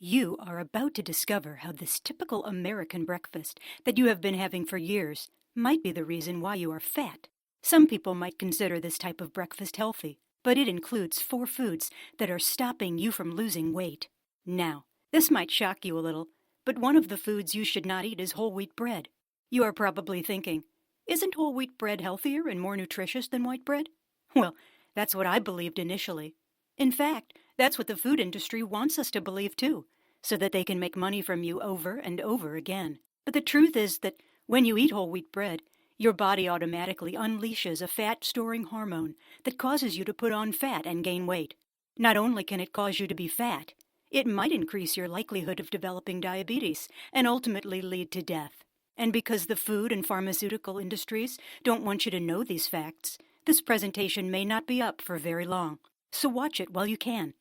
You are about to discover how this typical American breakfast that you have been having for years might be the reason why you are fat. Some people might consider this type of breakfast healthy, but it includes 4 foods that are stopping you from losing weight. Now, this might shock you a little, but one of the foods you should not eat is whole wheat bread. You are probably thinking, isn't whole wheat bread healthier and more nutritious than white bread? Well, that's what I believed initially. In fact, that's what the food industry wants us to believe too, so that they can make money from you over and over again. But the truth is that when you eat whole wheat bread, your body automatically unleashes a fat-storing hormone that causes you to put on fat and gain weight. Not only can it cause you to be fat, it might increase your likelihood of developing diabetes and ultimately lead to death. And because the food and pharmaceutical industries don't want you to know these facts, this presentation may not be up for very long. So watch it while you can.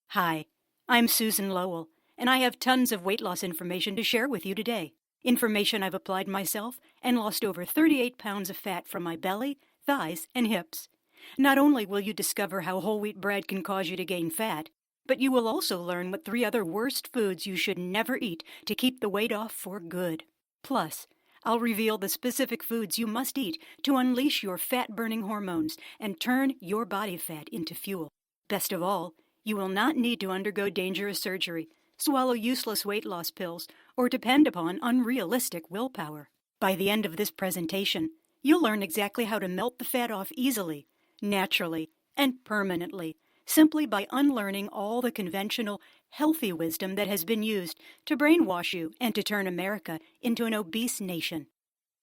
Hi, I'm Susan Lowell, and I have tons of weight loss information to share with you today. Information I've applied myself and lost over 38 pounds of fat from my belly, thighs, and hips. Not only will you discover how whole wheat bread can cause you to gain fat, but you will also learn what 3 other worst foods you should never eat to keep the weight off for good. Plus, I'll reveal the specific foods you must eat to unleash your fat-burning hormones and turn your body fat into fuel. Best of all, you will not need to undergo dangerous surgery, swallow useless weight loss pills, or depend upon unrealistic willpower. By the end of this presentation, you'll learn exactly how to melt the fat off easily, naturally, and permanently, simply by unlearning all the conventional, healthy wisdom that has been used to brainwash you and to turn America into an obese nation.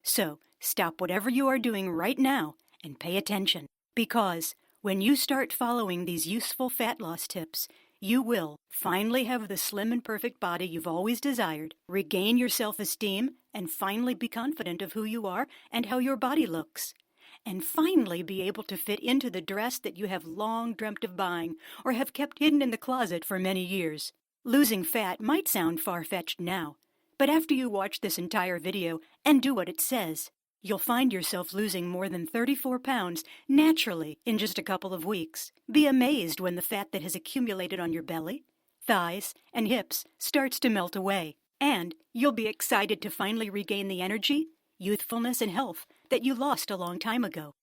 So, stop whatever you are doing right now and pay attention, because when you start following these useful fat loss tips, you will finally have the slim and perfect body you've always desired, regain your self-esteem, and finally be confident of who you are and how your body looks, and finally be able to fit into the dress that you have long dreamt of buying or have kept hidden in the closet for many years. Losing fat might sound far-fetched now, but after you watch this entire video and do what it says, you'll find yourself losing more than 34 pounds naturally in just a couple of weeks. Be amazed when the fat that has accumulated on your belly, thighs, and hips starts to melt away. And you'll be excited to finally regain the energy, youthfulness, and health that you lost a long time ago.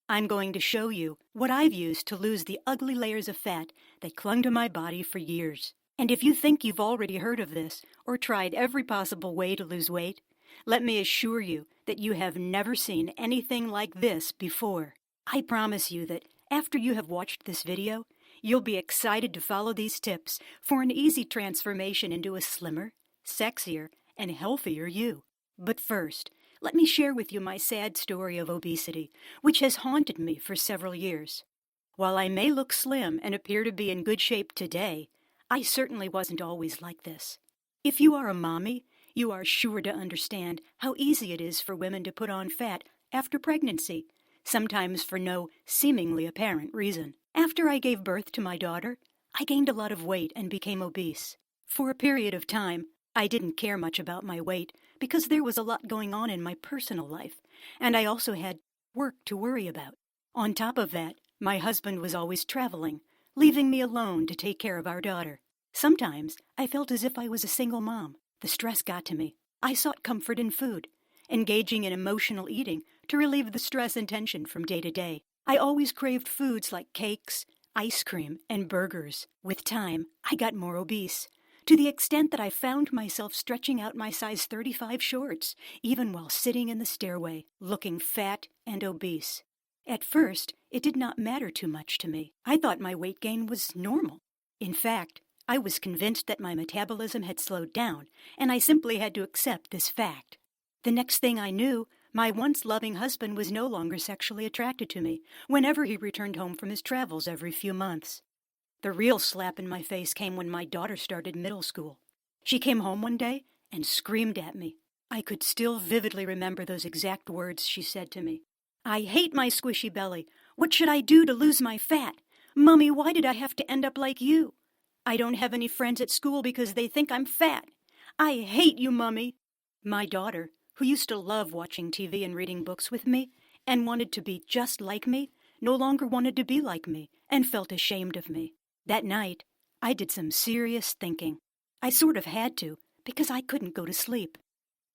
I'm going to show you what I've used to lose the ugly layers of fat that clung to my body for years. And if you think you've already heard of this or tried every possible way to lose weight, let me assure you that you have never seen anything like this before. I promise you that after you have watched this video, you'll be excited to follow these tips for an easy transformation into a slimmer, sexier, and healthier you. But first, let me share with you my sad story of obesity, which has haunted me for several years. While I may look slim and appear to be in good shape today, I certainly wasn't always like this. If you are a mommy, you are sure to understand how easy it is for women to put on fat after pregnancy, sometimes for no seemingly apparent reason. After I gave birth to my daughter, I gained a lot of weight and became obese. For a period of time, I didn't care much about my weight because there was a lot going on in my personal life, and I also had work to worry about. On top of that, my husband was always traveling, leaving me alone to take care of our daughter. Sometimes I felt as if I was a single mom. The stress got to me. I sought comfort in food, engaging in emotional eating to relieve the stress and tension from day to day. I always craved foods like cakes, ice cream, and burgers. With time, I got more obese, to the extent that I found myself stretching out my size 35 shorts, even while sitting in the stairway, looking fat and obese. At first, it did not matter too much to me. I thought my weight gain was normal. In fact, I was convinced that my metabolism had slowed down, and I simply had to accept this fact. The next thing I knew, my once loving husband was no longer sexually attracted to me whenever he returned home from his travels every few months. The real slap in my face came when my daughter started middle school. She came home one day and screamed at me. I could still vividly remember those exact words she said to me. "I hate my squishy belly. What should I do to lose my fat? Mommy, why did I have to end up like you? I don't have any friends at school because they think I'm fat. I hate you, Mommy." My daughter, who used to love watching TV and reading books with me and wanted to be just like me, no longer wanted to be like me and felt ashamed of me. That night, I did some serious thinking. I sort of had to, because I couldn't go to sleep.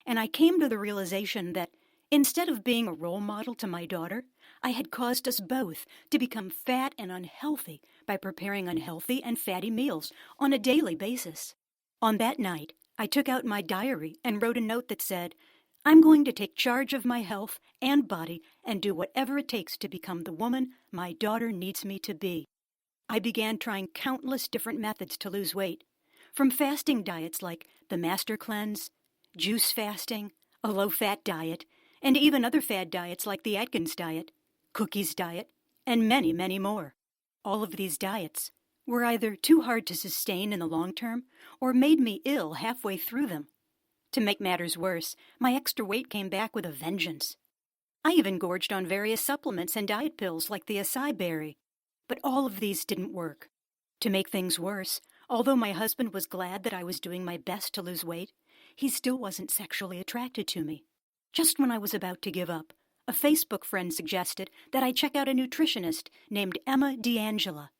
And I came to the realization that instead of being a role model to my daughter, I had caused us both to become fat and unhealthy by preparing unhealthy and fatty meals on a daily basis. On that night, I took out my diary and wrote a note that said, "I'm going to take charge of my health and body and do whatever it takes to become the woman my daughter needs me to be." I began trying countless different methods to lose weight, from fasting diets like the Master Cleanse, juice fasting, a low-fat diet, and even other fad diets like the Atkins diet, Cookies diet, and many, many more. All of these diets were either too hard to sustain in the long term or made me ill halfway through them. To make matters worse, my extra weight came back with a vengeance. I even gorged on various supplements and diet pills like the acai berry. But all of these didn't work. To make things worse, although my husband was glad that I was doing my best to lose weight, he still wasn't sexually attracted to me. Just when I was about to give up, a Facebook friend suggested that I check out a nutritionist named Emma D'Angela.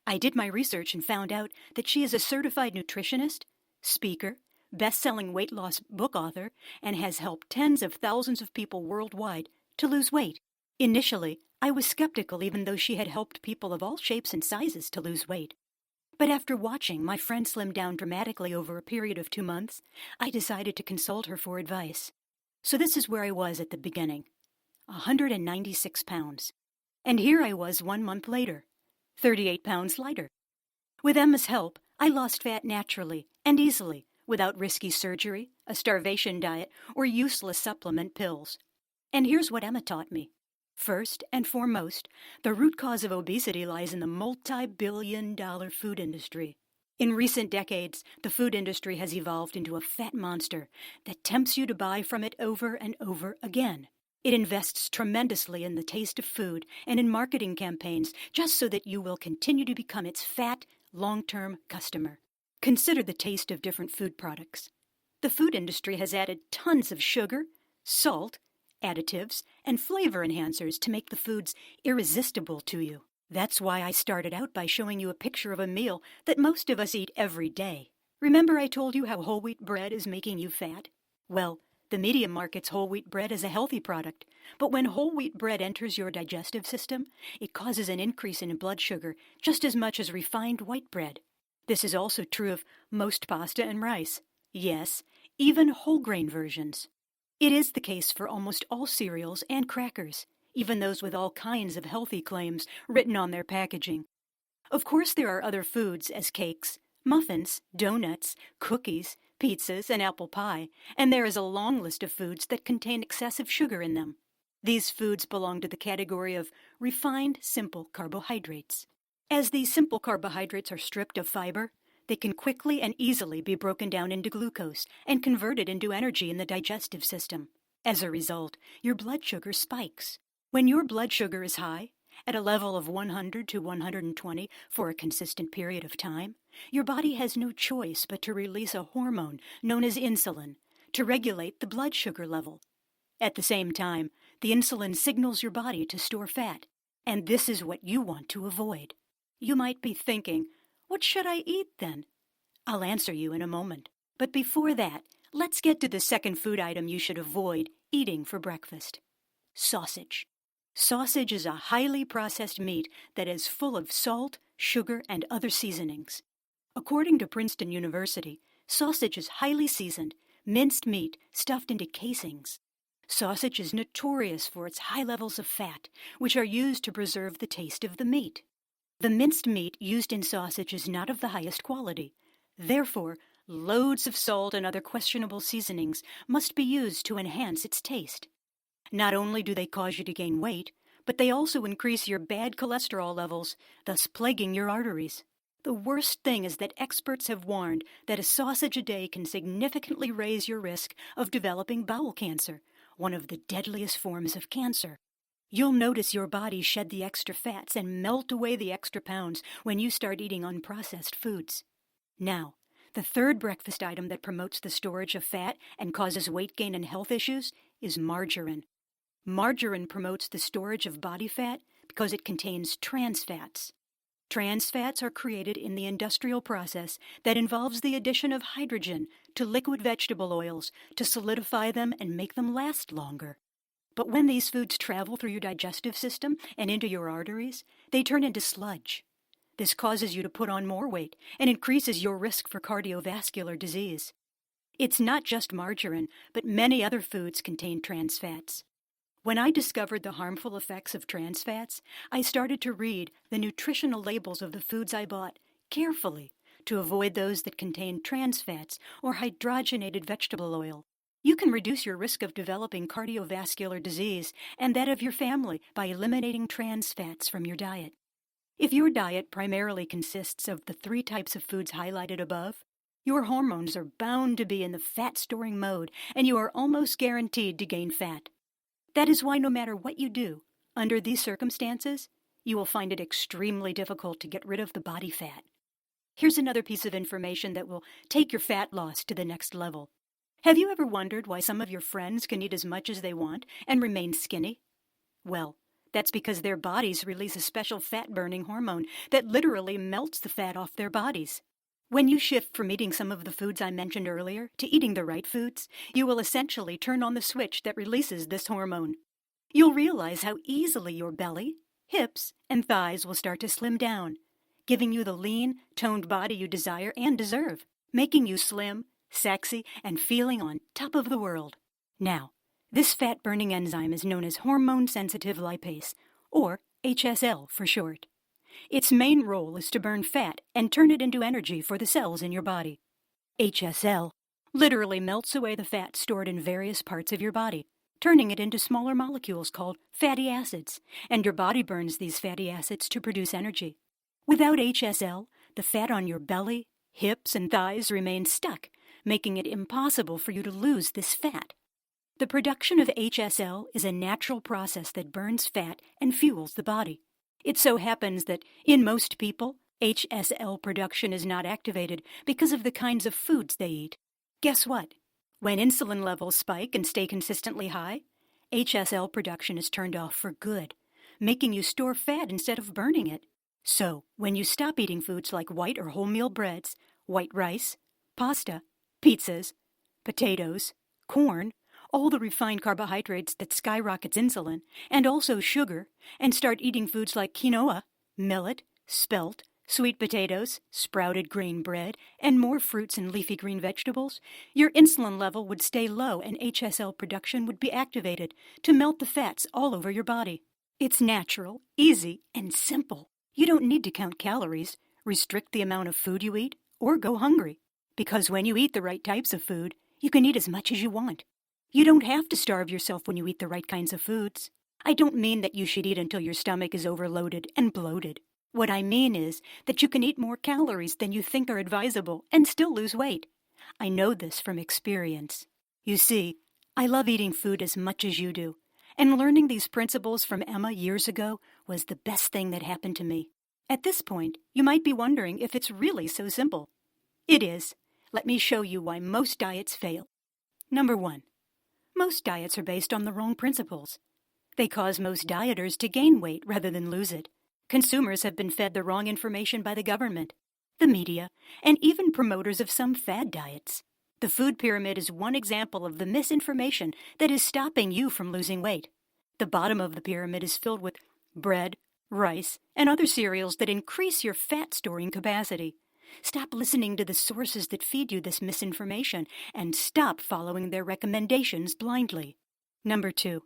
I did my research and found out that she is a certified nutritionist, speaker, best-selling weight loss book author, and has helped tens of thousands of people worldwide to lose weight. Initially, I was skeptical even though she had helped people of all shapes and sizes to lose weight. But after watching my friend slim down dramatically over a period of 2 months, I decided to consult her for advice. So this is where I was at the beginning, 196 pounds. And here I was 1 month later, 38 pounds lighter. With Emma's help, I lost fat naturally and easily, without risky surgery, a starvation diet, or useless supplement pills. And here's what Emma taught me. First and foremost, the root cause of obesity lies in the multi-billion-dollar food industry. In recent decades, the food industry has evolved into a fat monster that tempts you to buy from it over and over again. It invests tremendously in the taste of food and in marketing campaigns just so that you will continue to become its fat, long-term customer. Consider the taste of different food products. The food industry has added tons of sugar, salt, additives, and flavor enhancers to make the foods irresistible to you. That's why I started out by showing you a picture of a meal that most of us eat every day. Remember I told you how whole wheat bread is making you fat? Well, the media markets whole wheat bread as a healthy product, but when whole wheat bread enters your digestive system, it causes an increase in blood sugar just as much as refined white bread. This is also true of most pasta and rice. Yes, even whole grain versions. It is the case for almost all cereals and crackers, even those with all kinds of healthy claims written on their packaging. Of course, there are other foods as cakes, muffins, donuts, cookies, pizzas, and apple pie, and there is a long list of foods that contain excessive sugar in them. These foods belong to the category of refined, simple carbohydrates. As these simple carbohydrates are stripped of fiber, they can quickly and easily be broken down into glucose and converted into energy in the digestive system. As a result, your blood sugar spikes. When your blood sugar is high, at a level of 100 to 120 for a consistent period of time, your body has no choice but to release a hormone known as insulin to regulate the blood sugar level. At the same time, the insulin signals your body to store fat, and this is what you want to avoid. You might be thinking, what should I eat then? I'll answer you in a moment. But before that, let's get to the second food item you should avoid eating for breakfast. Sausage. Sausage is a highly processed meat that is full of salt, sugar, and other seasonings. According to Princeton University, sausage is highly seasoned, minced meat stuffed into casings. Sausage is notorious for its high levels of fat, which are used to preserve the taste of the meat. The minced meat used in sausage is not of the highest quality. Therefore, loads of salt and other questionable seasonings must be used to enhance its taste. Not only do they cause you to gain weight, but they also increase your bad cholesterol levels, thus plaguing your arteries. The worst thing is that experts have warned that a sausage a day can significantly raise your risk of developing bowel cancer, one of the deadliest forms of cancer. You'll notice your body shed the extra fats and melt away the extra pounds when you start eating unprocessed foods. Now, the third breakfast item that promotes the storage of fat and causes weight gain and health issues is margarine. Margarine promotes the storage of body fat because it contains trans fats. Trans fats are created in the industrial process that involves the addition of hydrogen to liquid vegetable oils to solidify them and make them last longer. But when these foods travel through your digestive system and into your arteries, they turn into sludge. This causes you to put on more weight and increases your risk for cardiovascular disease. It's not just margarine, but many other foods contain trans fats. When I discovered the harmful effects of trans fats, I started to read the nutritional labels of the foods I bought carefully to avoid those that contained trans fats or hydrogenated vegetable oil. You can reduce your risk of developing cardiovascular disease and that of your family by eliminating trans fats from your diet. If your diet primarily consists of the 3 types of foods highlighted above, your hormones are bound to be in the fat-storing mode, and you are almost guaranteed to gain fat. That is why no matter what you do, under these circumstances, you will find it extremely difficult to get rid of the body fat. Here's another piece of information that will take your fat loss to the next level. Have you ever wondered why some of your friends can eat as much as they want and remain skinny? Well, that's because their bodies release a special fat-burning hormone that literally melts the fat off their bodies. When you shift from eating some of the foods I mentioned earlier to eating the right foods, you will essentially turn on the switch that releases this hormone. You'll realize how easily your belly, hips, and thighs will start to slim down, giving you the lean, toned body you desire and deserve, making you slim, sexy, and feeling on top of the world. Now, this fat-burning enzyme is known as hormone-sensitive lipase, or HSL for short. Its main role is to burn fat and turn it into energy for the cells in your body. HSL literally melts away the fat stored in various parts of your body, turning it into smaller molecules called fatty acids, and your body burns these fatty acids to produce energy. Without HSL, the fat on your belly, hips, and thighs remains stuck, making it impossible for you to lose this fat. The production of HSL is a natural process that burns fat and fuels the body. It so happens that, in most people, HSL production is not activated because of the kinds of foods they eat. Guess what? When insulin levels spike and stay consistently high, HSL production is turned off for good, making you store fat instead of burning it. So, when you stop eating foods like white or wholemeal breads, white rice, pasta, pizzas, potatoes, corn, all the refined carbohydrates that skyrockets insulin, and also sugar, and start eating foods like quinoa, millet, spelt, sweet potatoes, sprouted grain bread, and more fruits and leafy green vegetables, your insulin level would stay low and HSL production would be activated to melt the fats all over your body. It's natural, easy, and simple. You don't need to count calories, restrict the amount of food you eat, or go hungry. Because when you eat the right types of food, you can eat as much as you want. You don't have to starve yourself when you eat the right kinds of foods. I don't mean that you should eat until your stomach is overloaded and bloated. What I mean is that you can eat more calories than you think are advisable and still lose weight. I know this from experience. You see, I love eating food as much as you do, and learning these principles from Emma years ago was the best thing that happened to me. At this point, you might be wondering if it's really so simple. It is. Let me show you why most diets fail. Number 1. Most diets are based on the wrong principles. They cause most dieters to gain weight rather than lose it. Consumers have been fed the wrong information by the government, the media, and even promoters of some fad diets. The food pyramid is one example of the misinformation that is stopping you from losing weight. The bottom of the pyramid is filled with bread, rice, and other cereals that increase your fat-storing capacity. Stop listening to the sources that feed you this misinformation and stop following their recommendations blindly. Number 2.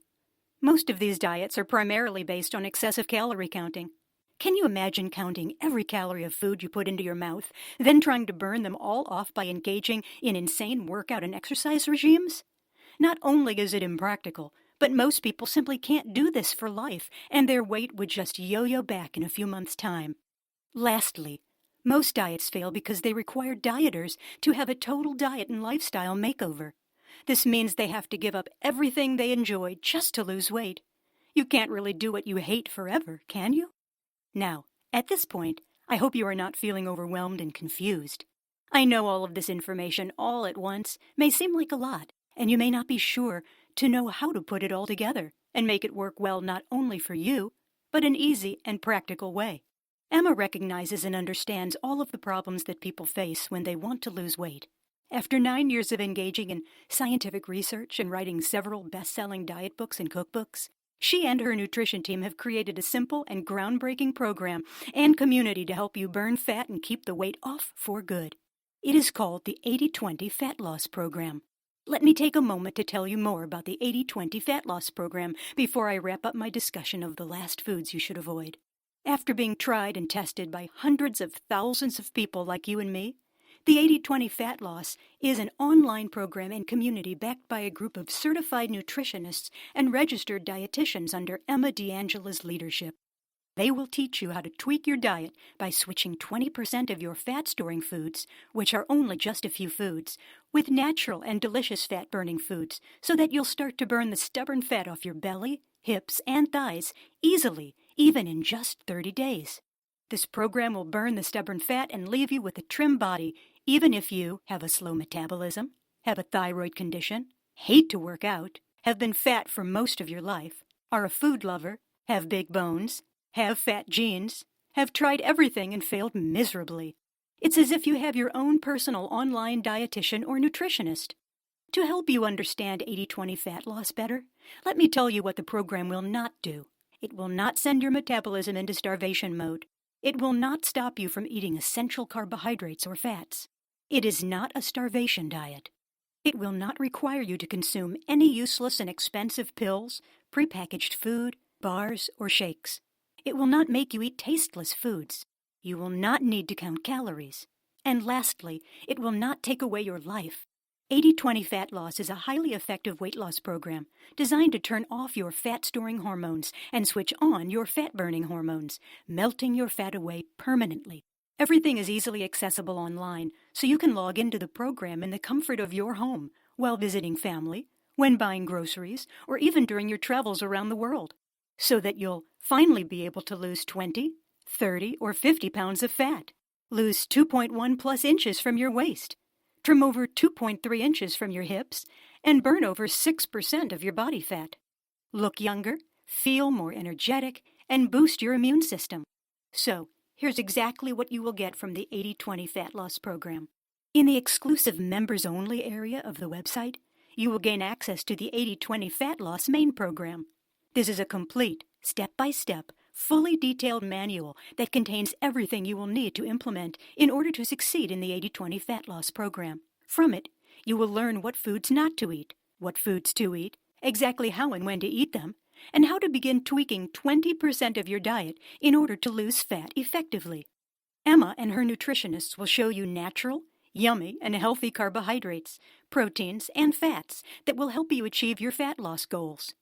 Most of these diets are primarily based on excessive calorie counting. Can you imagine counting every calorie of food you put into your mouth, then trying to burn them all off by engaging in insane workout and exercise regimes? Not only is it impractical, but most people simply can't do this for life, and their weight would just yo-yo back in a few months' time. Lastly, most diets fail because they require dieters to have a total diet and lifestyle makeover. This means they have to give up everything they enjoy just to lose weight. You can't really do what you hate forever, can you? Now, at this point, I hope you are not feeling overwhelmed and confused. I know all of this information all at once may seem like a lot, and you may not be sure to know how to put it all together and make it work well not only for you, but an easy and practical way. Emma recognizes and understands all of the problems that people face when they want to lose weight. After 9 years of engaging in scientific research and writing several best-selling diet books and cookbooks, she and her nutrition team have created a simple and groundbreaking program and community to help you burn fat and keep the weight off for good. It is called the 80/20 Fat Loss Program. Let me take a moment to tell you more about the 80/20 Fat Loss Program before I wrap up my discussion of the last foods you should avoid. After being tried and tested by hundreds of thousands of people like you and me, the 80/20 Fat Loss is an online program and community backed by a group of certified nutritionists and registered dietitians under Emma D'Angela's leadership. They will teach you how to tweak your diet by switching 20% of your fat-storing foods, which are only just a few foods, with natural and delicious fat-burning foods so that you'll start to burn the stubborn fat off your belly, hips, and thighs easily, even in just 30 days. This program will burn the stubborn fat and leave you with a trim body, even if you have a slow metabolism, have a thyroid condition, hate to work out, have been fat for most of your life, are a food lover, have big bones, have fat genes, have tried everything and failed miserably. It's as if you have your own personal online dietitian or nutritionist. To help you understand 80/20 fat loss better, let me tell you what the program will not do. It will not send your metabolism into starvation mode. It will not stop you from eating essential carbohydrates or fats. It is not a starvation diet. It will not require you to consume any useless and expensive pills, prepackaged food, bars, or shakes. It will not make you eat tasteless foods. You will not need to count calories. And lastly, it will not take away your life. 80/20 Fat Loss is a highly effective weight loss program designed to turn off your fat-storing hormones and switch on your fat-burning hormones, melting your fat away permanently. Everything is easily accessible online, so you can log into the program in the comfort of your home while visiting family, when buying groceries, or even during your travels around the world, so that you'll finally be able to lose 20, 30, or 50 pounds of fat, lose 2.1 plus inches from your waist, trim over 2.3 inches from your hips, and burn over 6% of your body fat. Look younger, feel more energetic, and boost your immune system. So, here's exactly what you will get from the 80/20 Fat Loss Program. In the exclusive members-only area of the website, you will gain access to the 80/20 Fat Loss Main Program. This is a complete, step-by-step, fully detailed manual that contains everything you will need to implement in order to succeed in the 80/20 Fat Loss Program. From it, you will learn what foods not to eat, what foods to eat, exactly how and when to eat them, and how to begin tweaking 20% of your diet in order to lose fat effectively. Emma and her nutritionists will show you natural, yummy, and healthy carbohydrates, proteins, and fats that will help you achieve your fat loss goals.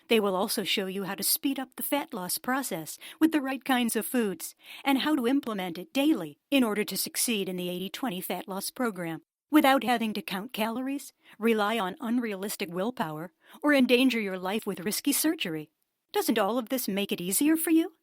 They will also show you how to speed up the fat loss process with the right kinds of foods and how to implement it daily in order to succeed in the 80/20 Fat Loss Program without having to count calories, rely on unrealistic willpower, or endanger your life with risky surgery. Doesn't all of this make it easier for you?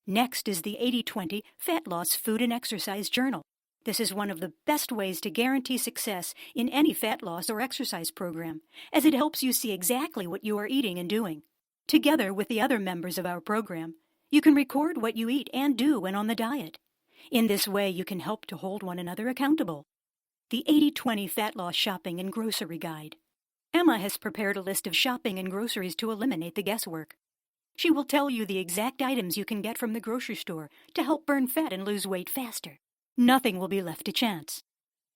Next is the 80/20 Fat Loss Food and Exercise Journal. This is one of the best ways to guarantee success in any fat loss or exercise program, as it helps you see exactly what you are eating and doing. Together with the other members of our program, you can record what you eat and do when on the diet. In this way, you can help to hold one another accountable. The 80/20 Fat Loss Shopping and Grocery Guide. Emma has prepared a list of shopping and groceries to eliminate the guesswork. She will tell you the exact items you can get from the grocery store to help burn fat and lose weight faster. Nothing will be left to chance.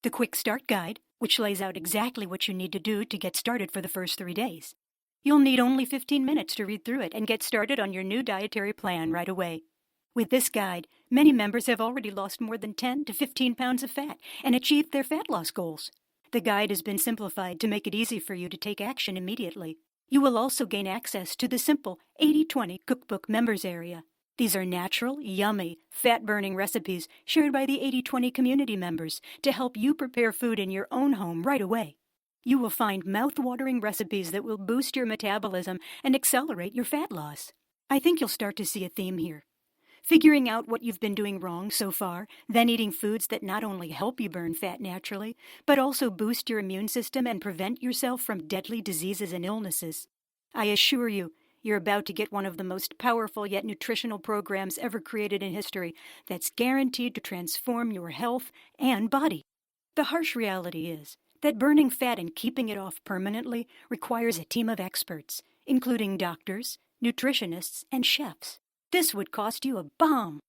The Quick Start Guide, which lays out exactly what you need to do to get started for the first 3 days. You'll need only 15 minutes to read through it and get started on your new dietary plan right away. With this guide, many members have already lost more than 10 to 15 pounds of fat and achieved their fat loss goals. The guide has been simplified to make it easy for you to take action immediately. You will also gain access to the simple 80/20 Cookbook Members Area. These are natural, yummy, fat-burning recipes shared by the 80/20 community members to help you prepare food in your own home right away. You will find mouth-watering recipes that will boost your metabolism and accelerate your fat loss. I think you'll start to see a theme here. Figuring out what you've been doing wrong so far, then eating foods that not only help you burn fat naturally, but also boost your immune system and prevent yourself from deadly diseases and illnesses. I assure you, You're about to get one of the most powerful yet nutritional programs ever created in history that's guaranteed to transform your health and body. The harsh reality is that burning fat and keeping it off permanently requires a team of experts, including doctors, nutritionists, and chefs. This would cost you a bomb.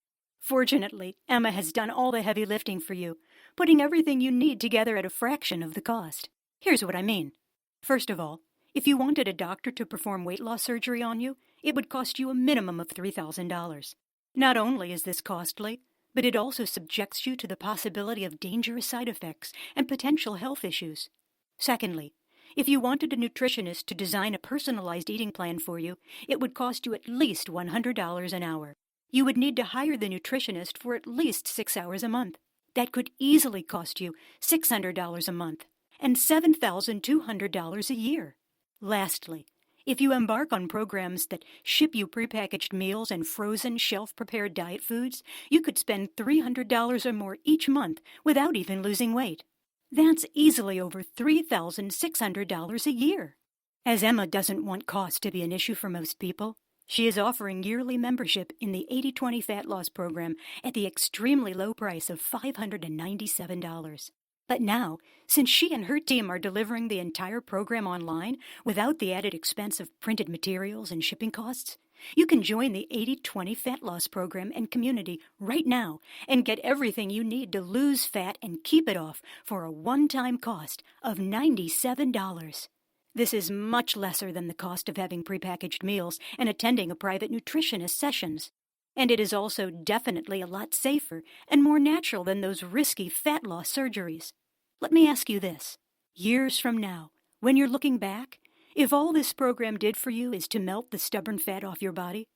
Fortunately, Emma has done all the heavy lifting for you, putting everything you need together at a fraction of the cost. Here's what I mean. First of all, if you wanted a doctor to perform weight loss surgery on you, it would cost you a minimum of $3,000. Not only is this costly, but it also subjects you to the possibility of dangerous side effects and potential health issues. Secondly, if you wanted a nutritionist to design a personalized eating plan for you, it would cost you at least $100 an hour. You would need to hire the nutritionist for at least 6 hours a month. That could easily cost you $600 a month and $7,200 a year. Lastly, if you embark on programs that ship you prepackaged meals and frozen, shelf-prepared diet foods, you could spend $300 or more each month without even losing weight. That's easily over $3,600 a year. As Emma doesn't want cost to be an issue for most people, she is offering yearly membership in the 80/20 Fat Loss Program at the extremely low price of $597. But now, since she and her team are delivering the entire program online without the added expense of printed materials and shipping costs, you can join the 80/20 Fat Loss Program and community right now and get everything you need to lose fat and keep it off for a one-time cost of $97. This is much lesser than the cost of having prepackaged meals and attending a private nutritionist sessions. And it is also definitely a lot safer and more natural than those risky fat loss surgeries. Let me ask you this. Years from now, when you're looking back, if all this program did for you is to melt the stubborn fat off your body,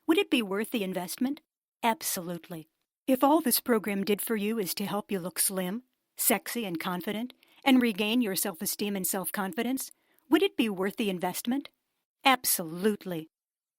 would it be worth the investment? Absolutely. If all this program did for you is to help you look slim, sexy, and confident, and regain your self-esteem and self-confidence, would it be worth the investment? Absolutely.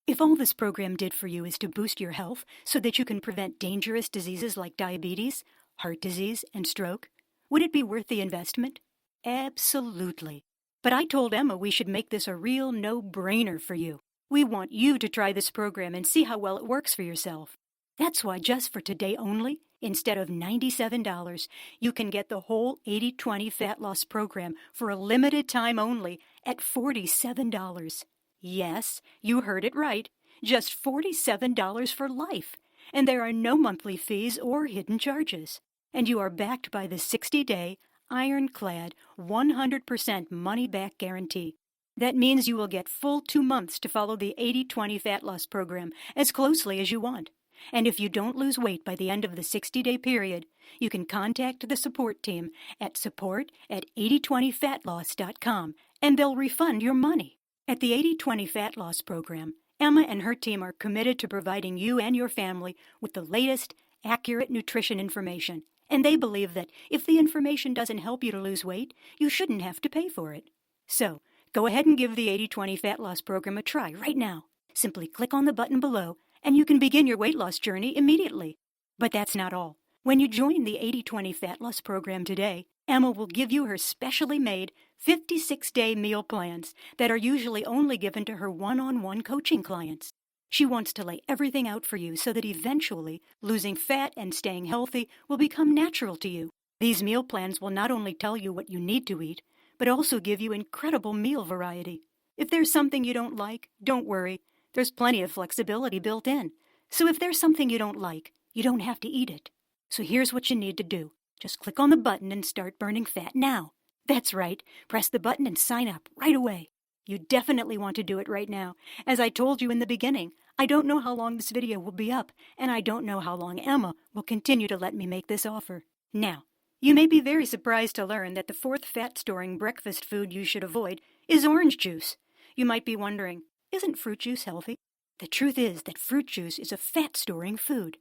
If all this program did for you is to boost your health so that you can prevent dangerous diseases like diabetes, heart disease, and stroke, would it be worth the investment? Absolutely. But I told Emma we should make this a real no-brainer for you. We want you to try this program and see how well it works for yourself. That's why just for today only, instead of $97, you can get the whole 80/20 Fat Loss Program for a limited time only at $47. Yes, you heard it right. Just $47 for life. And there are no monthly fees or hidden charges. And you are backed by the 60-day, ironclad, 100% money-back guarantee. That means you will get full 2 months to follow the 80/20 Fat Loss Program as closely as you want. And if you don't lose weight by the end of the 60-day period, you can contact the support team at support@8020fatloss.com and they'll refund your money. At the 80/20 Fat Loss Program, Emma and her team are committed to providing you and your family with the latest, accurate nutrition information, and they believe that if the information doesn't help you to lose weight, you shouldn't have to pay for it. So, go ahead and give the 80/20 Fat Loss Program a try right now. Simply click on the button below, and you can begin your weight loss journey immediately. But that's not all. When you join the 80/20 Fat Loss Program today, Emma will give you her specially made 56-day meal plans that are usually only given to her one-on-one coaching clients. She wants to lay everything out for you so that eventually losing fat and staying healthy will become natural to you. These meal plans will not only tell you what you need to eat, but also give you incredible meal variety. If there's something you don't like, don't worry. There's plenty of flexibility built in. So if there's something you don't like, you don't have to eat it. So here's what you need to do. Just click on the button and start burning fat now. That's right. Press the button and sign up right away. You definitely want to do it right now. As I told you in the beginning, I don't know how long this video will be up, and I don't know how long Emma will continue to let me make this offer. Now, you may be very surprised to learn that the fourth fat-storing breakfast food you should avoid is orange juice. You might be wondering, isn't fruit juice healthy? The truth is that fruit juice is a fat-storing food.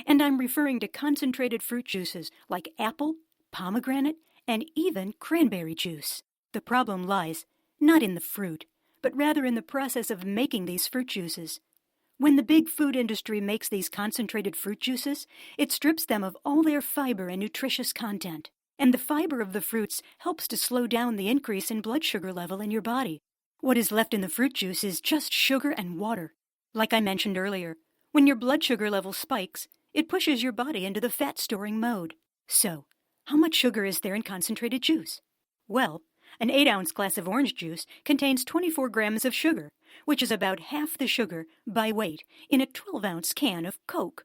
And I'm referring to concentrated fruit juices like apple, pomegranate, and even cranberry juice. The problem lies not in the fruit, but rather in the process of making these fruit juices. When the big food industry makes these concentrated fruit juices, it strips them of all their fiber and nutritious content. And the fiber of the fruits helps to slow down the increase in blood sugar level in your body. What is left in the fruit juice is just sugar and water. Like I mentioned earlier, when your blood sugar level spikes, it pushes your body into the fat-storing mode. So, how much sugar is there in concentrated juice? Well, an 8-ounce glass of orange juice contains 24 grams of sugar, which is about half the sugar, by weight, in a 12-ounce can of Coke.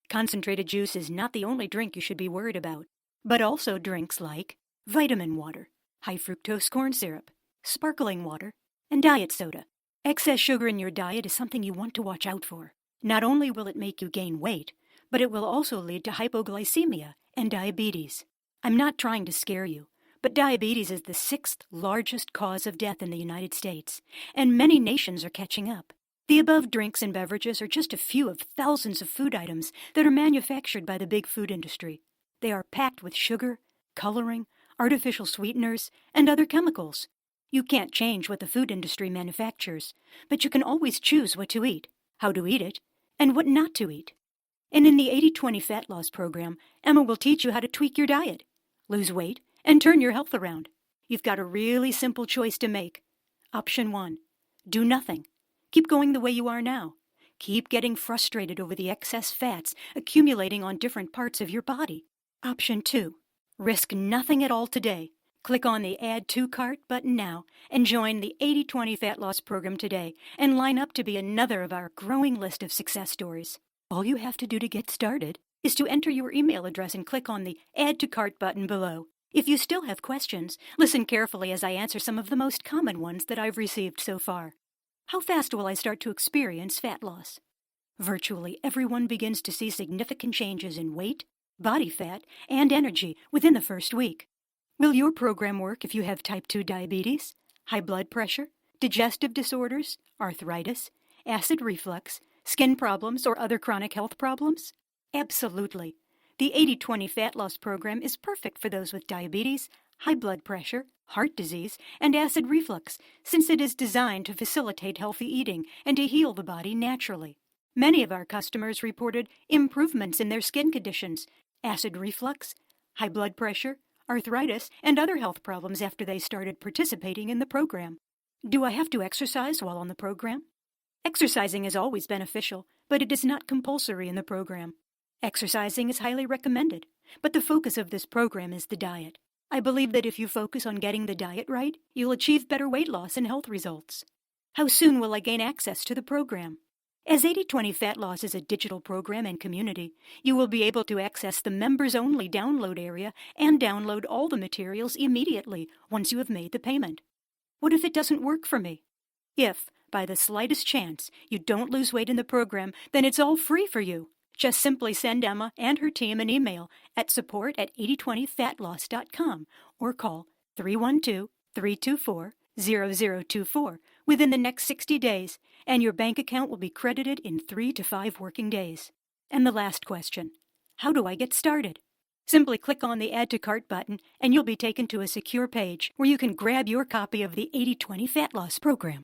Concentrated juice is not the only drink you should be worried about, but also drinks like vitamin water, high fructose corn syrup, sparkling water, and diet soda. Excess sugar in your diet is something you want to watch out for. Not only will it make you gain weight, but it will also lead to hypoglycemia and diabetes. I'm not trying to scare you, but diabetes is the 6th largest cause of death in the United States, and many nations are catching up. The above drinks and beverages are just a few of thousands of food items that are manufactured by the big food industry. They are packed with sugar, coloring, artificial sweeteners, and other chemicals. You can't change what the food industry manufactures, but you can always choose what to eat, how to eat it, and what not to eat. And in the 80-20 Fat Loss Program, Emma will teach you how to tweak your diet, lose weight, and turn your health around. You've got a really simple choice to make. Option 1, do nothing. Keep going the way you are now. Keep getting frustrated over the excess fats accumulating on different parts of your body. Option 2, risk nothing at all today. Click on the Add to Cart button now and join the 80-20 Fat Loss Program today and line up to be another of our growing list of success stories. All you have to do to get started is to enter your email address and click on the Add to Cart button below. If you still have questions, listen carefully as I answer some of the most common ones that I've received so far. How fast will I start to experience fat loss? Virtually everyone begins to see significant changes in weight, body fat, and energy within the first week. Will your program work if you have type 2 diabetes, high blood pressure, digestive disorders, arthritis, acid reflux, skin problems, or other chronic health problems? Absolutely. The 80-20 Fat Loss Program is perfect for those with diabetes, high blood pressure, heart disease, and acid reflux, since it is designed to facilitate healthy eating and to heal the body naturally. Many of our customers reported improvements in their skin conditions, acid reflux, high blood pressure, arthritis, and other health problems after they started participating in the program. Do I have to exercise while on the program? Exercising is always beneficial, but it is not compulsory in the program. Exercising is highly recommended, but the focus of this program is the diet. I believe that if you focus on getting the diet right, you'll achieve better weight loss and health results. How soon will I gain access to the program? As 80-20 Fat Loss is a digital program and community, you will be able to access the members-only download area and download all the materials immediately once you have made the payment. What if it doesn't work for me? If, by the slightest chance, you don't lose weight in the program, then it's all free for you. Just simply send Emma and her team an email at support@8020fatloss.com or call 312-324-0024 within the next 60 days, and your bank account will be credited in 3 to 5 working days. And the last question, how do I get started? Simply click on the Add to Cart button and you'll be taken to a secure page where you can grab your copy of the 80-20 Fat Loss Program.